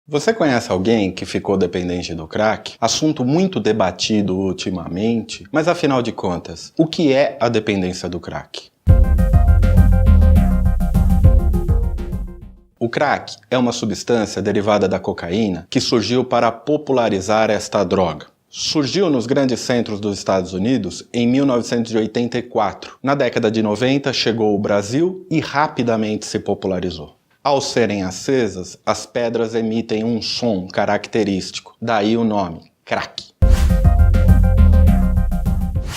Você conhece alguém que ficou dependente do crack? Assunto muito debatido ultimamente, mas afinal de contas, o que é a dependência do crack? O crack é uma substância derivada da cocaína que surgiu para popularizar esta droga. Surgiu nos grandes centros dos Estados Unidos em 1984. Na década de 90 chegou ao Brasil e rapidamente se popularizou. Ao serem acesas, as pedras emitem um som característico, daí o nome, crack.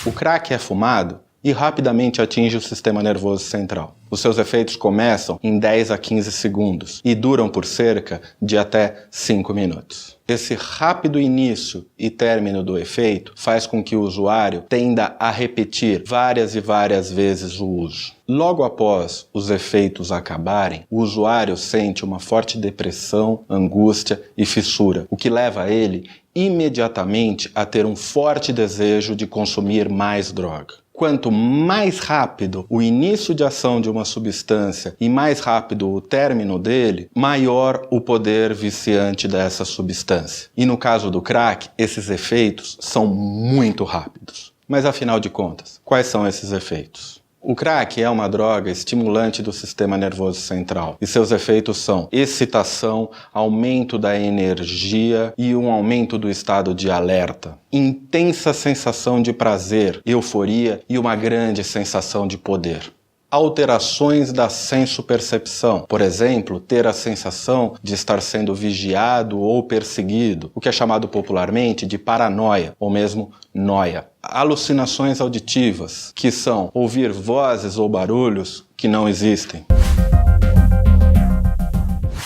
O crack é fumado e rapidamente atinge o sistema nervoso central. Os seus efeitos começam em 10 a 15 segundos e duram por cerca de até 5 minutos. Esse rápido início e término do efeito faz com que o usuário tenda a repetir várias e várias vezes o uso. Logo após os efeitos acabarem, o usuário sente uma forte depressão, angústia e fissura, o que leva ele imediatamente a ter um forte desejo de consumir mais droga. Quanto mais rápido o início de ação de uma substância e mais rápido o término dele, maior o poder viciante dessa substância. E no caso do crack, esses efeitos são muito rápidos. Mas afinal de contas, quais são esses efeitos? O crack é uma droga estimulante do sistema nervoso central e seus efeitos são excitação, aumento da energia e um aumento do estado de alerta, intensa sensação de prazer, euforia e uma grande sensação de poder. Alterações da senso-percepção, por exemplo, ter a sensação de estar sendo vigiado ou perseguido, o que é chamado popularmente de paranoia ou mesmo noia. Alucinações auditivas, que são ouvir vozes ou barulhos que não existem.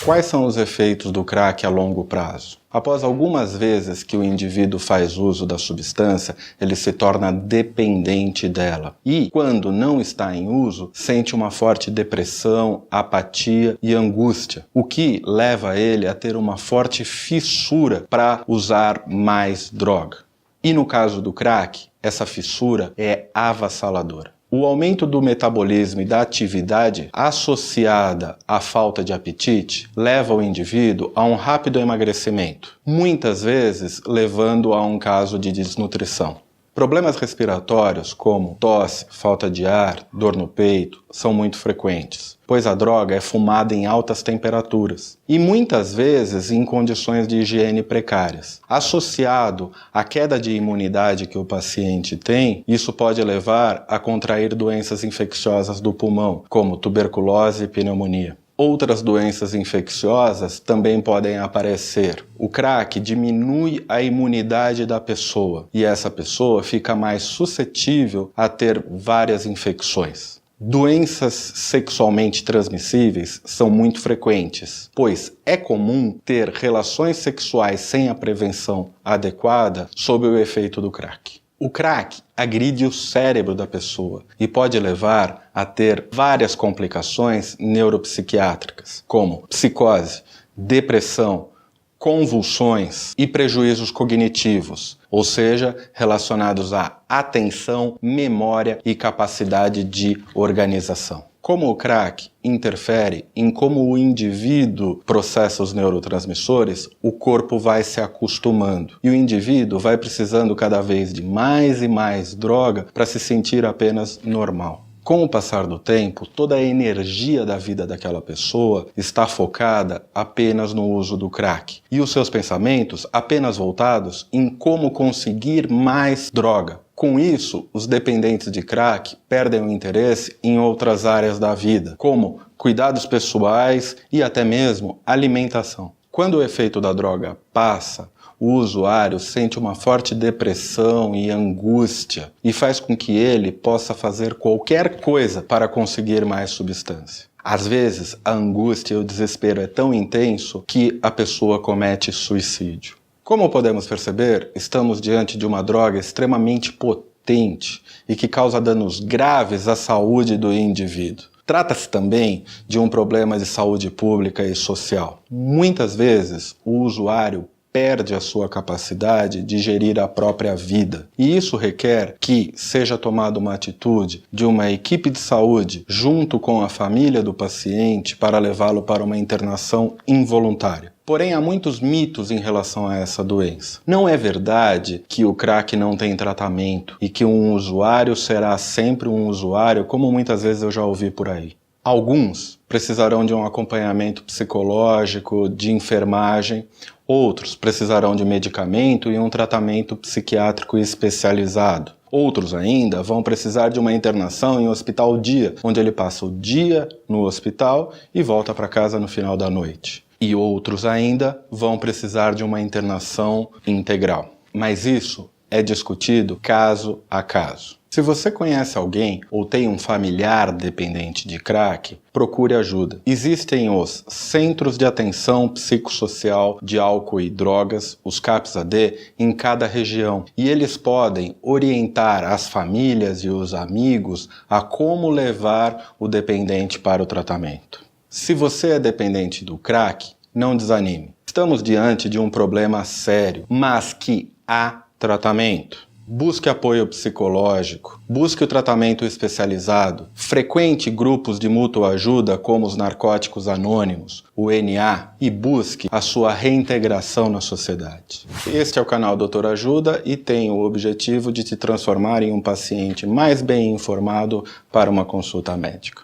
Quais são os efeitos do crack a longo prazo? Após algumas vezes que o indivíduo faz uso da substância, ele se torna dependente dela. E, quando não está em uso, sente uma forte depressão, apatia e angústia, o que leva ele a ter uma forte fissura para usar mais droga. E no caso do crack, essa fissura é avassaladora. O aumento do metabolismo e da atividade associada à falta de apetite leva o indivíduo a um rápido emagrecimento, muitas vezes levando a um caso de desnutrição. Problemas respiratórios como tosse, falta de ar, dor no peito são muito frequentes, pois a droga é fumada em altas temperaturas e muitas vezes em condições de higiene precárias. Associado à queda de imunidade que o paciente tem, isso pode levar a contrair doenças infecciosas do pulmão, como tuberculose e pneumonia. Outras doenças infecciosas também podem aparecer. O crack diminui a imunidade da pessoa e essa pessoa fica mais suscetível a ter várias infecções. Doenças sexualmente transmissíveis são muito frequentes, pois é comum ter relações sexuais sem a prevenção adequada sob o efeito do crack. O crack agride o cérebro da pessoa e pode levar a ter várias complicações neuropsiquiátricas, como psicose, depressão, convulsões e prejuízos cognitivos, ou seja, relacionados à atenção, memória e capacidade de organização. Como o crack interfere em como o indivíduo processa os neurotransmissores, o corpo vai se acostumando e o indivíduo vai precisando cada vez de mais e mais droga para se sentir apenas normal. Com o passar do tempo, toda a energia da vida daquela pessoa está focada apenas no uso do crack e os seus pensamentos apenas voltados em como conseguir mais droga. Com isso, os dependentes de crack perdem o interesse em outras áreas da vida, como cuidados pessoais e até mesmo alimentação. Quando o efeito da droga passa, o usuário sente uma forte depressão e angústia e faz com que ele possa fazer qualquer coisa para conseguir mais substância. Às vezes, a angústia e o desespero é tão intenso que a pessoa comete suicídio. Como podemos perceber, estamos diante de uma droga extremamente potente e que causa danos graves à saúde do indivíduo. Trata-se também de um problema de saúde pública e social. Muitas vezes, o usuário perde a sua capacidade de gerir a própria vida. E isso requer que seja tomada uma atitude de uma equipe de saúde junto com a família do paciente para levá-lo para uma internação involuntária. Porém, há muitos mitos em relação a essa doença. Não é verdade que o crack não tem tratamento e que um usuário será sempre um usuário, como muitas vezes eu já ouvi por aí. Alguns precisarão de um acompanhamento psicológico, de enfermagem, outros precisarão de medicamento e um tratamento psiquiátrico especializado. Outros ainda vão precisar de uma internação em um hospital dia, onde ele passa o dia no hospital e volta para casa no final da noite. E outros ainda vão precisar de uma internação integral. Mas isso é discutido caso a caso. Se você conhece alguém ou tem um familiar dependente de crack, procure ajuda. Existem os Centros de Atenção Psicossocial de Álcool e Drogas, os CAPS-AD, em cada região. E eles podem orientar as famílias e os amigos a como levar o dependente para o tratamento. Se você é dependente do crack, não desanime. Estamos diante de um problema sério, mas que há tratamento. Busque apoio psicológico, busque o tratamento especializado, frequente grupos de mútua ajuda como os Narcóticos Anônimos, o NA, e busque a sua reintegração na sociedade. Este é o canal Doutor Ajuda e tem o objetivo de te transformar em um paciente mais bem informado para uma consulta médica.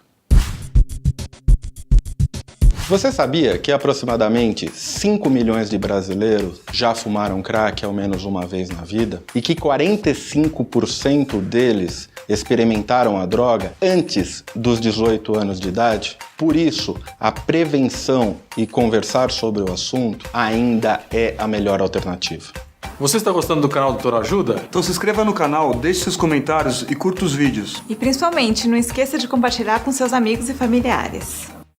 Você sabia que aproximadamente 5 milhões de brasileiros já fumaram crack ao menos uma vez na vida? E que 45% deles experimentaram a droga antes dos 18 anos de idade? Por isso, a prevenção e conversar sobre o assunto ainda é a melhor alternativa. Você está gostando do canal Doutor Ajuda? Então se inscreva no canal, deixe seus comentários e curta os vídeos. E principalmente, não esqueça de compartilhar com seus amigos e familiares.